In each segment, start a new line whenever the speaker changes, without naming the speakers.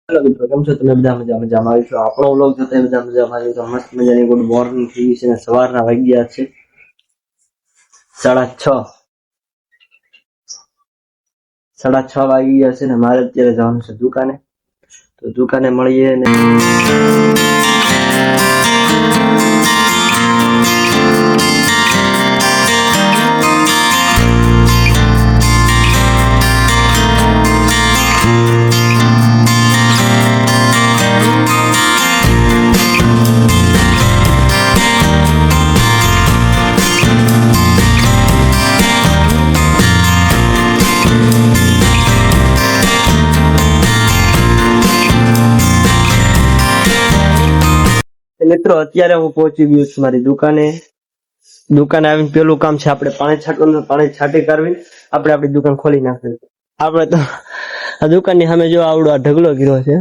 Hello મિત્રો, કેમ છો તમે? બધા મજામાં આવીશું. આપણો વ્લોગ જોતા બધા મજામાં આવી તો મસ્ત મજાની ગુડ મોર્નિંગ થઈ ગઈ છે અને સવારના વાગ્યા છે 6:30. 6:30 વાગી ગયા છે ને મારે અત્યારે જવાનું છે દુકાને. તો દુકાને મળીએ ને મિત્રો અત્યારે હું પહોંચી ગયો છું મારી દુકાને આવીને પેલું કામ છે આપણે પાણી છાંટવાનું. પાણી છાંટી કરવી આપણે આપણી દુકાન ખોલી નાખવી. આપણે તો આ દુકાનની સામે જો આવડો આ ઢગલો ગીરો છે.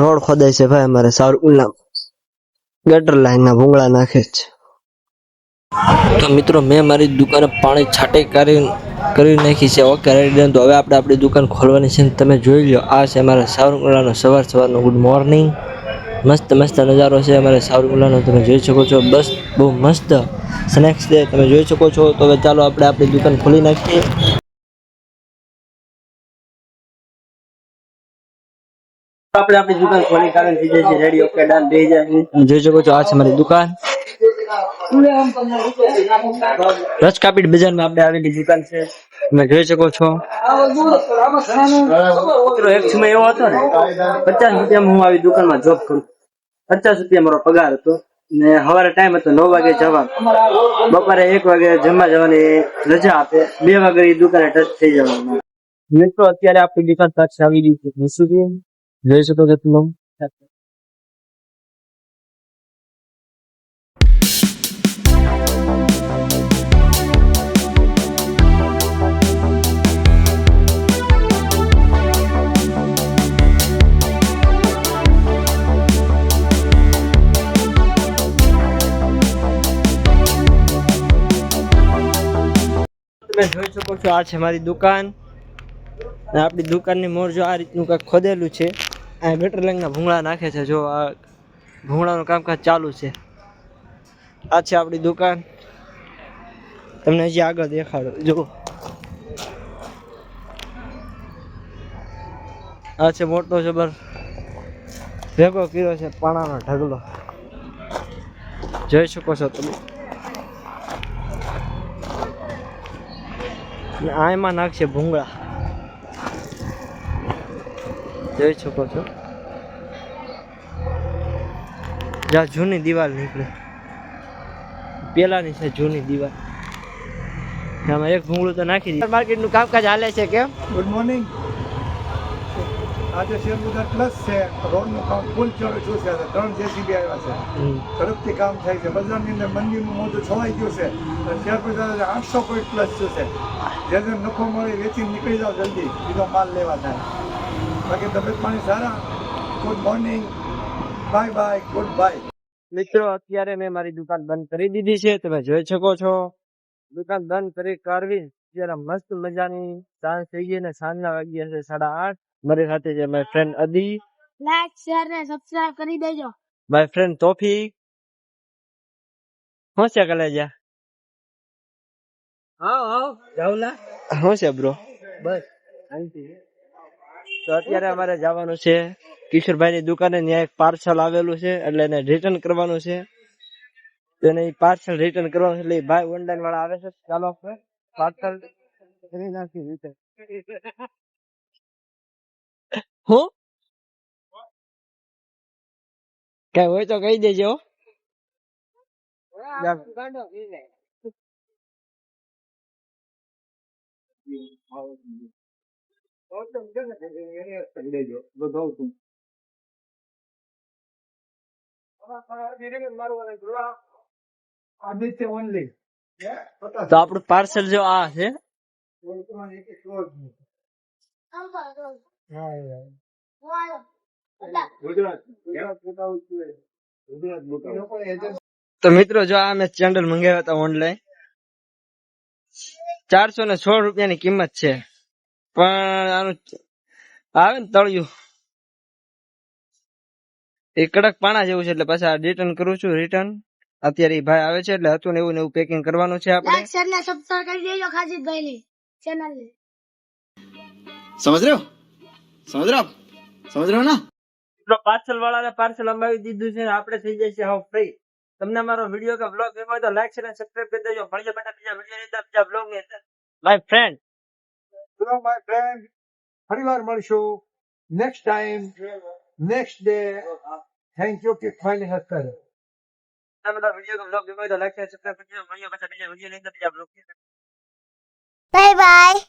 રોડ ખોદાય છે ભાઈ અમારે સાવરકુંડલા ગટર લાઈન ના ભૂંગળા નાખે છે. તો મિત્રો મેં મારી દુકાને પાણી છાંટી કરી નાખી છે. Okay ready. તો હવે આપણે આપણી દુકાન ખોલવાની છે. તમે જોઈ લો, આ છે અમારા સાવરકુંડલાનો સવારનો ગુડ મોર્નિંગ. મસ્ત નજારો છે અમારે સાવરકુંડલાનો, તમે જોઈ શકો છો. બસ બહુ મસ્ત સ્નેક્સ છે, તમે જોઈ શકો છો. તો હવે ચાલો આપણે આપણી દુકાન ખોલી નાખીએ. આપણે આપણી દુકાન ખોલી કાઢી દીધી છે. રેડી, ઓકે ડન થઈ જાય. તમે જોઈ શકો છો, આ છે મારી દુકાન. રસકાપીટ બજારમાં આપણે આવેલી દુકાન છે, તમે જોઈ શકો છો. એક સમય એવો હતો ને, 50 રૂપિયામાં હું આવી દુકાનમાં જોબ કરું. 50 રૂપિયા મારો પગાર હતો ને સવારે ટાઈમ હતો 9 વાગે જવાનું, બપોરે 1 વાગે જમવા જવાની રજા આપે, 2 વાગે દુકાને ટચ થઈ જવાનું. મિત્રો અત્યારે આપણી દુકાન ટચ આવી ગઈ છે. જોઈ શકો છો તમે. તમે જોઈ શકો છો, આ છે મારી દુકાન. આપણી દુકાનની મોર જો આ રીતનું કંઈક ખોદેલું છે. આ ગટર લાઈનના ભૂંગળા નાખે છે. જો આ ભૂંગળાનું કામકાજ ચાલુ છે. આ છે આપણી દુકાન, તમને હજી આગળ દેખાડો. જો આ છે મોટો જબર ભેગો કર્યો છે પાણાનો ઢગલો, જોઈ શકો છો તમે. આમાં નાખશે ભૂંગળા, જોઈ શકો છો. જ્યાં જૂની દિવાલ નીકળે, પેલાની છે જૂની દિવાલ. આમાં એક ભૂંગળું તો નાખી દીધું. માર્કેટનું કામકાજ હાલે છે. કેમ?
Good morning. આજે શેર બજાર પ્લસ છે. રોડનું કામ ફૂલ ચાલુ છે. 3 જેસીબી આવ્યા છે. ઝડપથી કામ થાય છે. બજારની અંદર મંદિરનું મોઢું છવાઈ ગયું છે. શેર બજાર 800 પોઈન્ટ પ્લસ છે. જે નફો મળે વેચી નીકળી જાવ જલ્દી, બીજો માલ લેવા થાય. બાકી તબિયત પાણી સારા. Good morning, bye bye, goodbye.
મિત્રો અત્યારે મેં મારી દુકાન બંધ કરી દીધી છે, તમે જોઈ શકો છો. દુકાન બંધ કરવી ત્યારે મસ્ત મજાની સાંજ થઈ ગઈ ને સાંજના વાગ્યા છે 8:30. મારી સાથે છે મારી ફ્રેન્ડ અદી.
લાઈક શેર ને સબસ્ક્રાઇબ કરી દેજો.
મારી ફ્રેન્ડ તોફીક. શું છે કલેજા? જાવલા શું છે બ્રો? બસ શાંતિ. તો અત્યારે અમારે જવાનું છે કિશોરભાઈની દુકાને. ત્યાં એક પાર્સલ આવેલું છે એટલે એને રિટર્ન કરવાનું છે. તેને પાર્સલ રિટર્ન કરવાનું છે એટલે ભાઈ ઓનલાઈન વાળા આવે છે. ચાલો આપણે પાર્સલ કરી નાખી રિટર્ન. હું કઈ હોય તો કહી દેજો.
આદિત્ય ઓનલી.
તો આપણું પાર્સલ જો આ છે. તો મિત્રો જો આ મેં ચેન્ડલ મંગાવ્યા હતા ઓનલાઈન. 416 રૂપિયાની કિંમત છે, પણ આનું આવે ને તળિયું એ કડક પાણા જેવું છે એટલે પાછા રિટર્ન કરું છું રિટર્ન અત્યારે ઈ ભાઈ આવે છે એટલે હતું ને એવું પેકિંગ કરવાનું છે આપણે
લાઈક શેર ને સબસ્ક્રાઇબ કરી દેજો ખાજીદભાઈ ની ચેનલ ને
समझ रहे हो समझ रहे हो आप समझ रहे हो ना
પાર્સલ વાળાને પાર્સલ અંબાવી દીધું છે આપણે થઈ જાય છે હાવ ફ્રી તમને મારો વિડીયો કે બ્લોગ ગમ્યો હોય તો લાઈક શેર અને સબસ્ક્રાઇબ કરી દેજો મળીએ પાછા બીજા વિડીયો ની અંદર બીજા બ્લોગ ની અંદર my friend
hello my friend, ફરીવાર મળશું next time, next day. Thank you keep smiling us sir.
તમને મારો વિડીયો કે બ્લોગ ગમ્યો હોય તો લાઈક શેર સબસ્ક્રાઇબ કરી દેજો મળીએ પાછા બીજા વિડીયો ની અંદર બીજા બ્લોગ ની અંદર
બાય બાય.